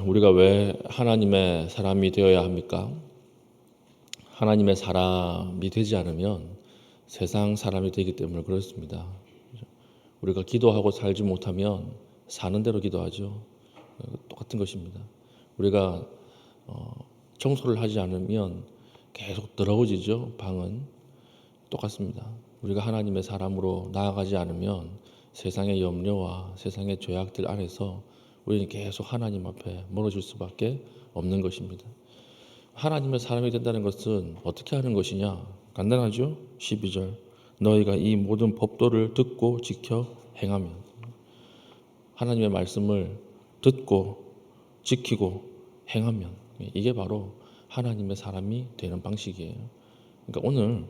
우리가 왜 하나님의 사람이 되어야 합니까? 하나님의 사람이 되지 않으면 세상 사람이 되기 때문에 그렇습니다. 우리가 기도하고 살지 못하면 사는 대로 기도하죠. 똑같은 것입니다. 우리가 청소를 하지 않으면 계속 더러워지죠. 방은 똑같습니다. 우리가 하나님의 사람으로 나아가지 않으면 세상의 염려와 세상의 죄악들 안에서 우리는 계속 하나님 앞에 멀어질 수밖에 없는 것입니다. 하나님의 사람이 된다는 것은 어떻게 하는 것이냐? 간단하죠? 12절 너희가 이 모든 법도를 듣고 지켜 행하면, 하나님의 말씀을 듣고 지키고 행하면, 이게 바로 하나님의 사람이 되는 방식이에요. 그러니까 오늘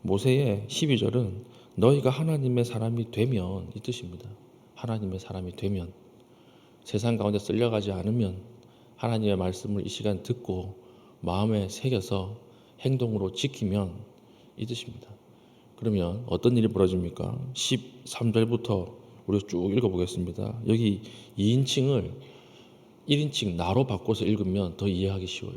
모세의 12절은 너희가 하나님의 사람이 되면 이 뜻입니다. 하나님의 사람이 되면, 세상 가운데 쓸려가지 않으면, 하나님의 말씀을 이 시간 듣고 마음에 새겨서 행동으로 지키면 이 뜻입니다. 그러면 어떤 일이 벌어집니까? 13절부터 우리 쭉 읽어보겠습니다. 여기 2인칭을 1인칭 나로 바꿔서 읽으면 더 이해하기 쉬워요.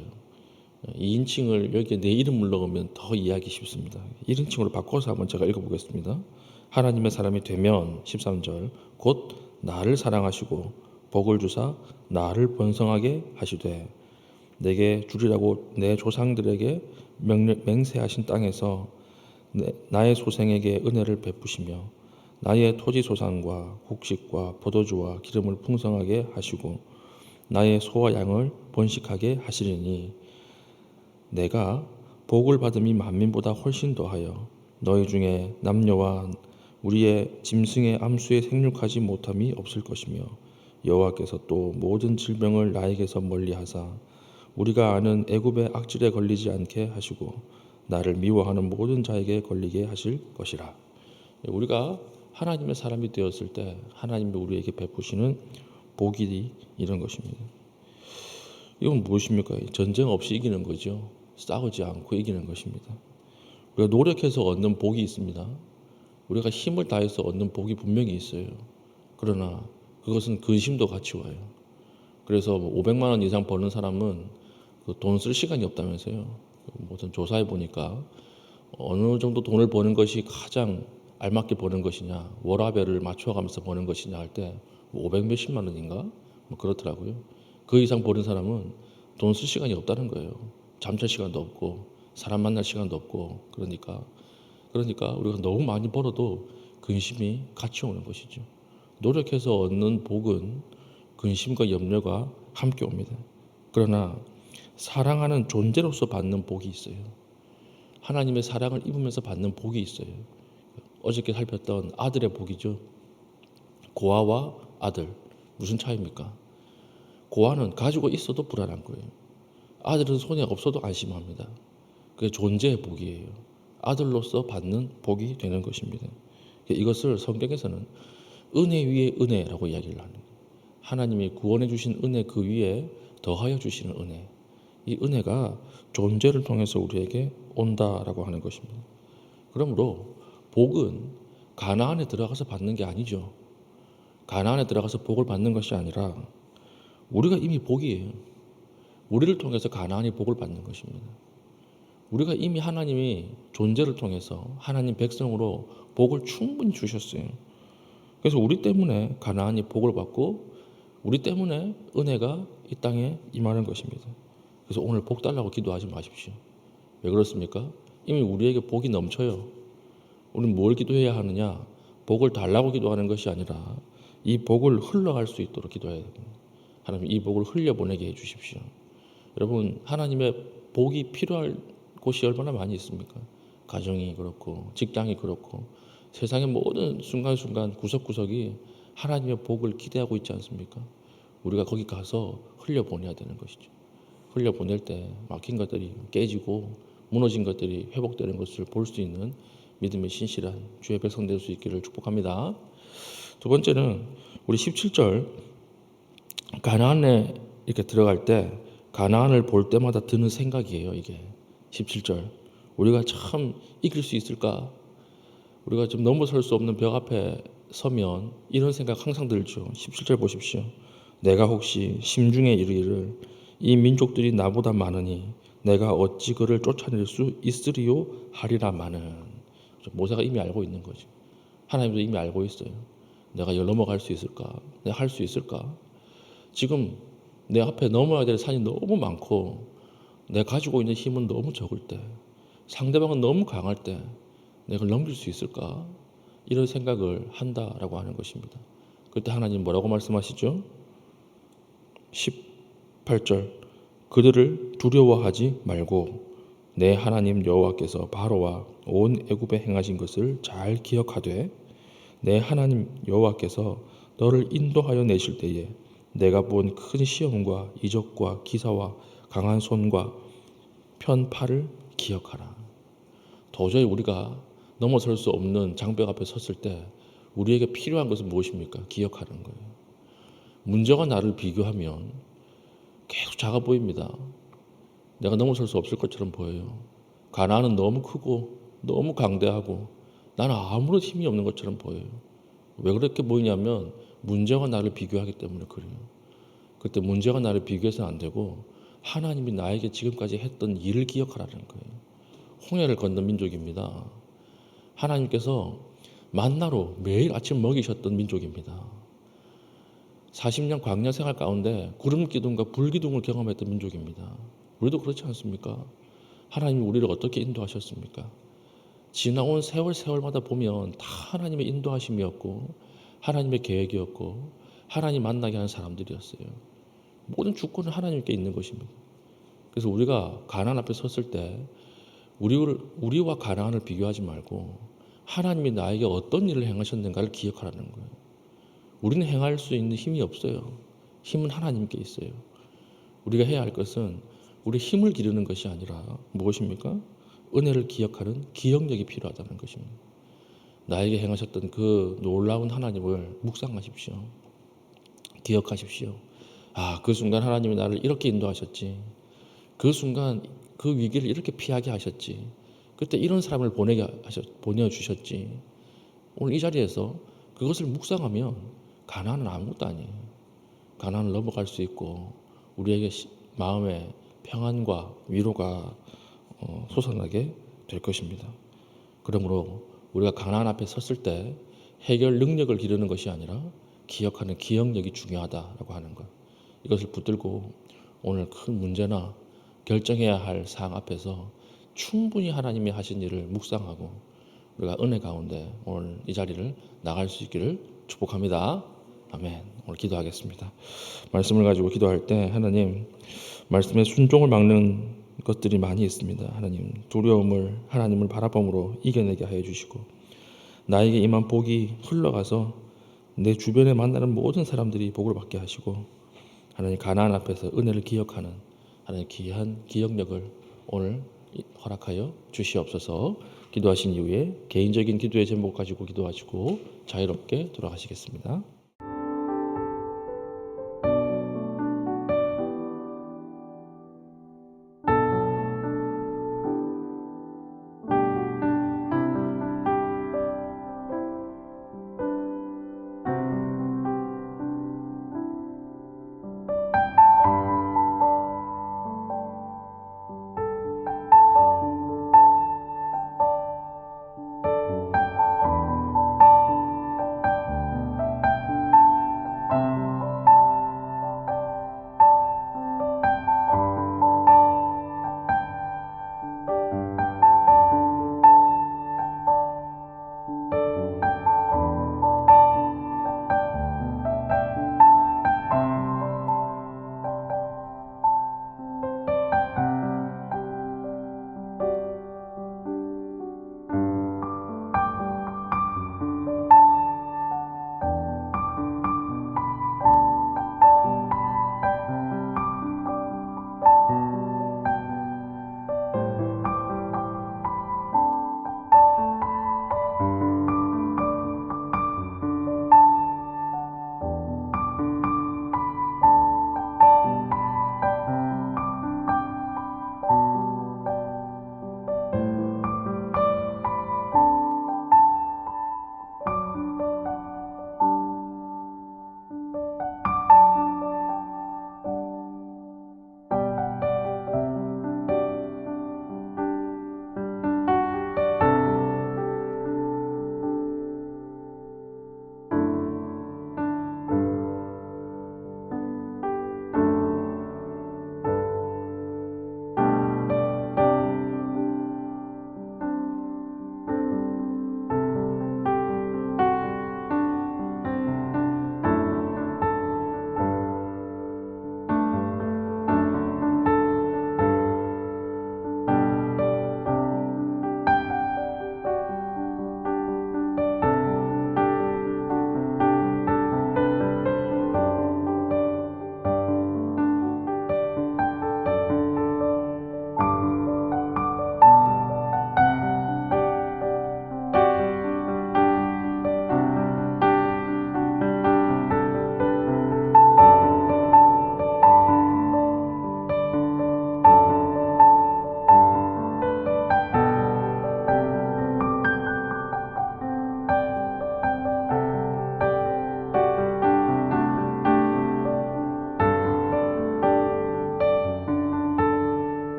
2인칭을 여기에 내 이름을 넣으면 더 이해하기 쉽습니다. 1인칭으로 바꿔서 한번 제가 읽어보겠습니다. 하나님의 사람이 되면 13절 곧 나를 사랑하시고 복을 주사 나를 번성하게 하시되 내게 주리라고 내 조상들에게 맹세하신 땅에서 나의 소생에게 은혜를 베푸시며 나의 토지 소산과 곡식과 포도주와 기름을 풍성하게 하시고 나의 소와 양을 번식하게 하시리니 내가 복을 받음이 만민보다 훨씬 더하여 너희 중에 남녀와 우리의 짐승의 암수에 생육하지 못함이 없을 것이며 여호와께서 또 모든 질병을 나에게서 멀리하사 우리가 아는 애굽의 악질에 걸리지 않게 하시고 나를 미워하는 모든 자에게 걸리게 하실 것이라. 우리가 하나님의 사람이 되었을 때 하나님이 우리에게 베푸시는 복이 이런 것입니다. 이건 무엇입니까? 전쟁 없이 이기는 거죠. 싸우지 않고 이기는 것입니다. 우리가 노력해서 얻는 복이 있습니다. 우리가 힘을 다해서 얻는 복이 분명히 있어요. 그러나 그것은 근심도 같이 와요. 그래서 500만 원 이상 버는 사람은 돈 쓸 시간이 없다면서요. 무슨 조사해 보니까 어느 정도 돈을 버는 것이 가장 알맞게 버는 것이냐, 워라밸을 맞춰가면서 버는 것이냐 할 때 500 몇십만 원인가? 그렇더라고요. 그 이상 버는 사람은 돈 쓸 시간이 없다는 거예요. 잠잘 시간도 없고 사람 만날 시간도 없고 그러니까 우리가 너무 많이 벌어도 근심이 같이 오는 것이죠. 노력해서 얻는 복은 근심과 염려가 함께 옵니다. 그러나 사랑하는 존재로서 받는 복이 있어요. 하나님의 사랑을 입으면서 받는 복이 있어요. 어저께 살폈던 아들의 복이죠. 고아와 아들, 무슨 차이입니까? 고아는 가지고 있어도 불안한 거예요. 아들은 손에 없어도 안심합니다. 그게 존재의 복이에요. 아들로서 받는 복이 되는 것입니다. 이것을 성경에서는 은혜 위에 은혜라고 이야기를 하는 거예요. 하나님이 구원해 주신 은혜 그 위에 더하여 주시는 은혜. 이 은혜가 존재를 통해서 우리에게 온다라고 하는 것입니다. 그러므로 복은 가나안에 들어가서 받는 게 아니죠. 가나안에 들어가서 복을 받는 것이 아니라 우리가 이미 복이에요. 우리를 통해서 가나안이 복을 받는 것입니다. 우리가 이미 하나님이 존재를 통해서 하나님 백성으로 복을 충분히 주셨어요. 그래서 우리 때문에 가나안이 복을 받고 우리 때문에 은혜가 이 땅에 임하는 것입니다. 그래서 오늘 복 달라고 기도하지 마십시오. 왜 그렇습니까? 이미 우리에게 복이 넘쳐요. 우리는 뭘 기도해야 하느냐? 복을 달라고 기도하는 것이 아니라 이 복을 흘러갈 수 있도록 기도해야 됩니다. 하나님 이 복을 흘려보내게 해주십시오. 여러분 하나님의 복이 필요할 곳이 얼마나 많이 있습니까? 가정이 그렇고 직장이 그렇고 세상의 모든 순간순간 구석구석이 하나님의 복을 기대하고 있지 않습니까? 우리가 거기 가서 흘려보내야 되는 것이죠. 흘려보낼 때 막힌 것들이 깨지고 무너진 것들이 회복되는 것을 볼 수 있는 믿음의 신실한 주의 백성 될 수 있기를 축복합니다. 두 번째는 우리 17절 가나안에 이렇게 들어갈 때 가나안을 볼 때마다 드는 생각이에요. 이게 17절 우리가 참 이길 수 있을까? 우리가 좀 넘어설 수 없는 벽 앞에 서면 이런 생각 항상 들죠. 17절 보십시오. 내가 혹시 심중에 이르기를 이 민족들이 나보다 많으니 내가 어찌 그를 쫓아낼 수 있으리요 하리라마는. 모세가 이미 알고 있는 거지. 하나님도 이미 알고 있어요. 내가 이걸 넘어갈 수 있을까? 내가 할 수 있을까? 지금 내 앞에 넘어야 될 산이 너무 많고 내가 가지고 있는 힘은 너무 적을 때, 상대방은 너무 강할 때 내가 넘길 수 있을까? 이런 생각을 한다라고 하는 것입니다. 그때 하나님 뭐라고 말씀하시죠? 18절 그들을 두려워하지 말고 내 하나님 여호와께서 바로와 온 애굽에 행하신 것을 잘 기억하되 내 하나님 여호와께서 너를 인도하여 내실 때에 내가 본 큰 시험과 이적과 기사와 강한 손과 편팔을 기억하라. 도저히 우리가 넘어설 수 없는 장벽 앞에 섰을 때 우리에게 필요한 것은 무엇입니까? 기억하는 거예요. 문제가 나를 비교하면 계속 작아 보입니다. 내가 넘어설 수 없을 것처럼 보여요. 가나안은 너무 크고 너무 강대하고 나는 아무런 힘이 없는 것처럼 보여요. 왜 그렇게 보이냐면 문제가 나를 비교하기 때문에 그래요. 그때 문제가 나를 비교해서는 안 되고 하나님이 나에게 지금까지 했던 일을 기억하라는 거예요. 홍해를 건넌 민족입니다. 하나님께서 만나로 매일 아침 먹이셨던 민족입니다. 40년 광야 생활 가운데 구름 기둥과 불 기둥을 경험했던 민족입니다. 우리도 그렇지 않습니까? 하나님이 우리를 어떻게 인도하셨습니까? 지나온 세월마다 보면 다 하나님의 인도하심이었고 하나님의 계획이었고 하나님 만나게 하는 사람들이었어요. 모든 주권은 하나님께 있는 것입니다. 그래서 우리가 가나안 앞에 섰을 때 우리와 가나안을 비교하지 말고 하나님이 나에게 어떤 일을 행하셨는가를 기억하라는 거예요. 우리는 행할 수 있는 힘이 없어요. 힘은 하나님께 있어요. 우리가 해야 할 것은 우리 힘을 기르는 것이 아니라 무엇입니까? 은혜를 기억하는 기억력이 필요하다는 것입니다. 나에게 행하셨던 그 놀라운 하나님을 묵상하십시오. 기억하십시오. 아, 그 순간 하나님이 나를 이렇게 인도하셨지. 그 순간 그 위기를 이렇게 피하게 하셨지. 그때 이런 사람을 보내주셨지. 오늘 이 자리에서 그것을 묵상하면 가나안은 아무것도 아니에요. 가나안을 넘어갈 수 있고 우리에게 마음의 평안과 위로가 솟아나게 될 것입니다. 그러므로 우리가 가나안 앞에 섰을 때 해결 능력을 기르는 것이 아니라 기억하는 기억력이 중요하다라고 하는 것. 이것을 붙들고 오늘 큰 문제나 결정해야 할 사항 앞에서 충분히 하나님이 하신 일을 묵상하고 우리가 은혜 가운데 오늘 이 자리를 나갈 수 있기를 축복합니다. 아멘. 오늘 기도하겠습니다. 말씀을 가지고 기도할 때 하나님 말씀에 순종을 막는 것들이 많이 있습니다. 하나님 두려움을 하나님을 바라봄으로 이겨내게 하여 주시고 나에게 임한 복이 흘러가서 내 주변에 만나는 모든 사람들이 복을 받게 하시고 하나님 가나안 앞에서 은혜를 기억하는 하나님 귀한 기억력을 오늘 허락하여 주시옵소서. 기도하신 이후에 개인적인 기도의 제목 가지고 기도하시고 자유롭게 돌아가시겠습니다.